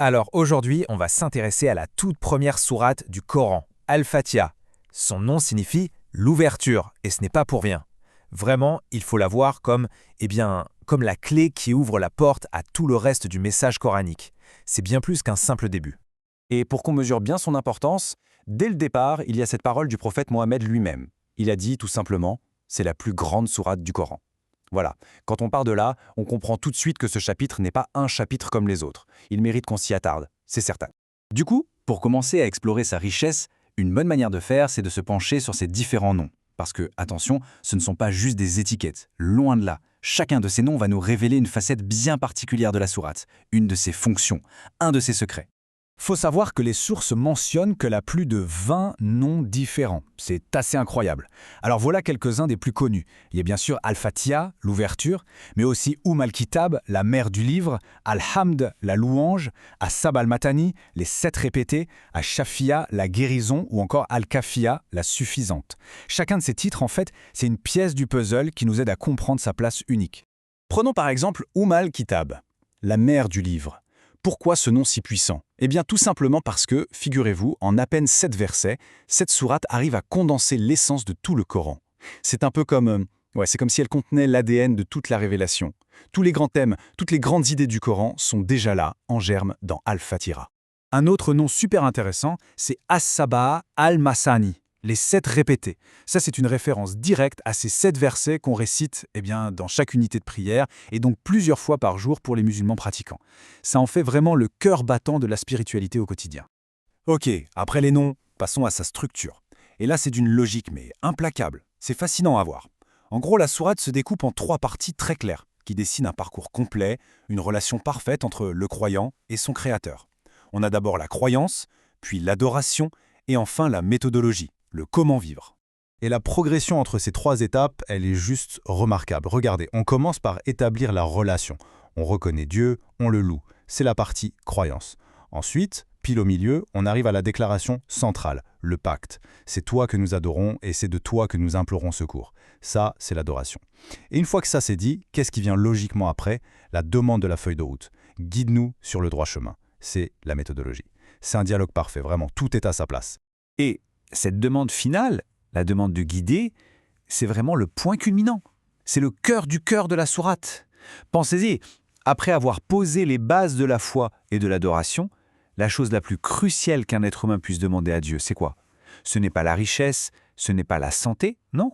Alors aujourd'hui, on va s'intéresser à la toute première sourate du Coran, Al-Fatiha. Son nom signifie l'ouverture, et ce n'est pas pour rien. Vraiment, il faut la voir comme, comme la clé qui ouvre la porte à tout le reste du message coranique. C'est bien plus qu'un simple début. Et pour qu'on mesure bien son importance, dès le départ, il y a cette parole du prophète Mohammed lui-même. Il a dit tout simplement, c'est la plus grande sourate du Coran. Voilà, quand on part de là, on comprend tout de suite que ce chapitre n'est pas un chapitre comme les autres. Il mérite qu'on s'y attarde, c'est certain. Du coup, pour commencer à explorer sa richesse, une bonne manière de faire, c'est de se pencher sur ses différents noms. Parce que, attention, ce ne sont pas juste des étiquettes, loin de là. Chacun de ces noms va nous révéler une facette bien particulière de la sourate, une de ses fonctions, un de ses secrets. Faut savoir que les sources mentionnent qu'elle a plus de 20 noms différents. C'est assez incroyable. Alors voilà quelques-uns des plus connus. Il y a bien sûr Al-Fatiha, l'ouverture, mais aussi Al-Kitab, la mère du livre, Al-Hamd, la louange, As-Sab al-Matani, les 7 répétés, Ash-Shafia, la guérison, ou encore Al-Kafia, la suffisante. Chacun de ces titres, en fait, c'est une pièce du puzzle qui nous aide à comprendre sa place unique. Prenons par exemple Al-Kitab, la mère du livre. Pourquoi ce nom si puissant? Eh bien tout simplement parce que, figurez-vous, en à peine 7 versets, cette sourate arrive à condenser l'essence de tout le Coran. C'est un peu comme... c'est comme si elle contenait l'ADN de toute la révélation. Tous les grands thèmes, toutes les grandes idées du Coran sont déjà là, en germe, dans Al-Fatiha. Un autre nom super intéressant, c'est As-Sabaa al-Masani, les 7 répétés. Ça, c'est une référence directe à ces 7 versets qu'on récite dans chaque unité de prière, et donc plusieurs fois par jour pour les musulmans pratiquants. Ça en fait vraiment le cœur battant de la spiritualité au quotidien. Ok, après les noms, passons à sa structure. Et là, c'est d'une logique, mais implacable. C'est fascinant à voir. En gros, la sourate se découpe en 3 parties très claires, qui dessinent un parcours complet, une relation parfaite entre le croyant et son créateur. On a d'abord la croyance, puis l'adoration, et enfin la méthodologie, le comment vivre. Et la progression entre ces 3 étapes, elle est juste remarquable. Regardez, on commence par établir la relation. On reconnaît Dieu, on le loue. C'est la partie croyance. Ensuite, pile au milieu, on arrive à la déclaration centrale, le pacte. C'est toi que nous adorons et c'est de toi que nous implorons secours. Ça, c'est l'adoration. Et une fois que ça c'est dit, qu'est-ce qui vient logiquement après? La demande de la feuille de route. Guide-nous sur le droit chemin. C'est la méthodologie. C'est un dialogue parfait, vraiment, tout est à sa place. Et cette demande finale, la demande de guider, c'est vraiment le point culminant. C'est le cœur du cœur de la sourate. Pensez-y, après avoir posé les bases de la foi et de l'adoration, la chose la plus cruciale qu'un être humain puisse demander à Dieu, c'est quoi? Ce n'est pas la richesse, ce n'est pas la santé, non,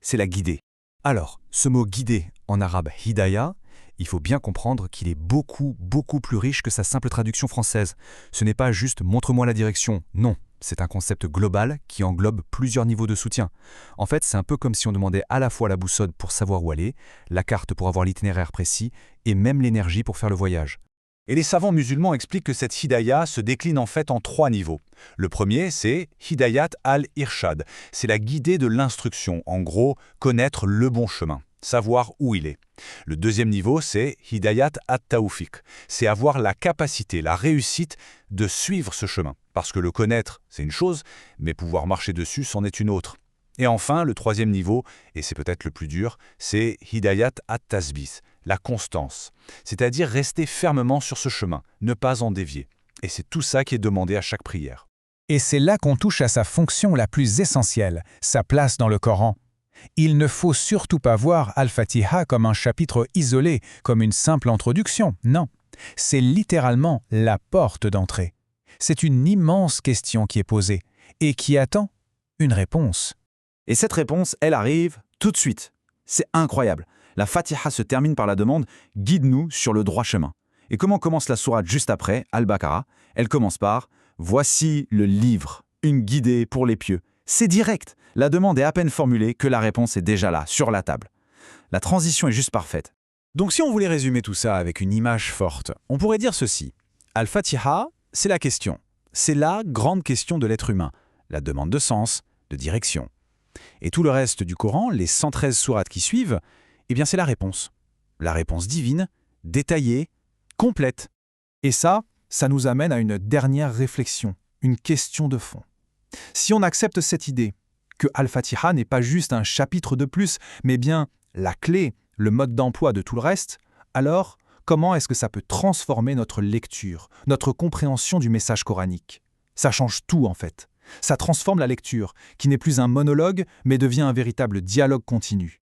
c'est la guider. Alors, ce mot guider, en arabe hidaya, il faut bien comprendre qu'il est beaucoup plus riche que sa simple traduction française. Ce n'est pas juste « montre-moi la direction », non. C'est un concept global qui englobe plusieurs niveaux de soutien. En fait, c'est un peu comme si on demandait à la fois la boussole pour savoir où aller, la carte pour avoir l'itinéraire précis, et même l'énergie pour faire le voyage. Et les savants musulmans expliquent que cette hidaya se décline en fait en 3 niveaux. Le premier, c'est Hidayat al-Irshad. C'est la guidée de l'instruction, en gros, connaître le bon chemin, savoir où il est. Le deuxième niveau, c'est Hidayat at-Tawfiq. C'est avoir la capacité, la réussite de suivre ce chemin. Parce que le connaître, c'est une chose, mais pouvoir marcher dessus, c'en est une autre. Et enfin, le troisième niveau, et c'est peut-être le plus dur, c'est Hidayat at-Tasbih, la constance. C'est-à-dire rester fermement sur ce chemin, ne pas en dévier. Et c'est tout ça qui est demandé à chaque prière. Et c'est là qu'on touche à sa fonction la plus essentielle, sa place dans le Coran. Il ne faut surtout pas voir Al-Fatiha comme un chapitre isolé, comme une simple introduction, non. C'est littéralement la porte d'entrée. C'est une immense question qui est posée et qui attend une réponse. Et cette réponse, elle arrive tout de suite. C'est incroyable. La Fatiha se termine par la demande « Guide-nous sur le droit chemin ». Et comment commence la sourate juste après, Al-Baqarah? Elle commence par « Voici le livre, une guidée pour les pieux ». C'est direct. La demande est à peine formulée que la réponse est déjà là, sur la table. La transition est juste parfaite. Donc si on voulait résumer tout ça avec une image forte, on pourrait dire ceci. Al-Fatiha, c'est la question. C'est la grande question de l'être humain. La demande de sens, de direction. Et tout le reste du Coran, les 113 sourates qui suivent, eh bien c'est la réponse. La réponse divine, détaillée, complète. Et ça nous amène à une dernière réflexion, une question de fond. Si on accepte cette idée que Al-Fatiha n'est pas juste un chapitre de plus, mais bien la clé, le mode d'emploi de tout le reste, alors comment est-ce que ça peut transformer notre lecture, notre compréhension du message coranique. Ça change tout en fait. Ça transforme la lecture, qui n'est plus un monologue, mais devient un véritable dialogue continu.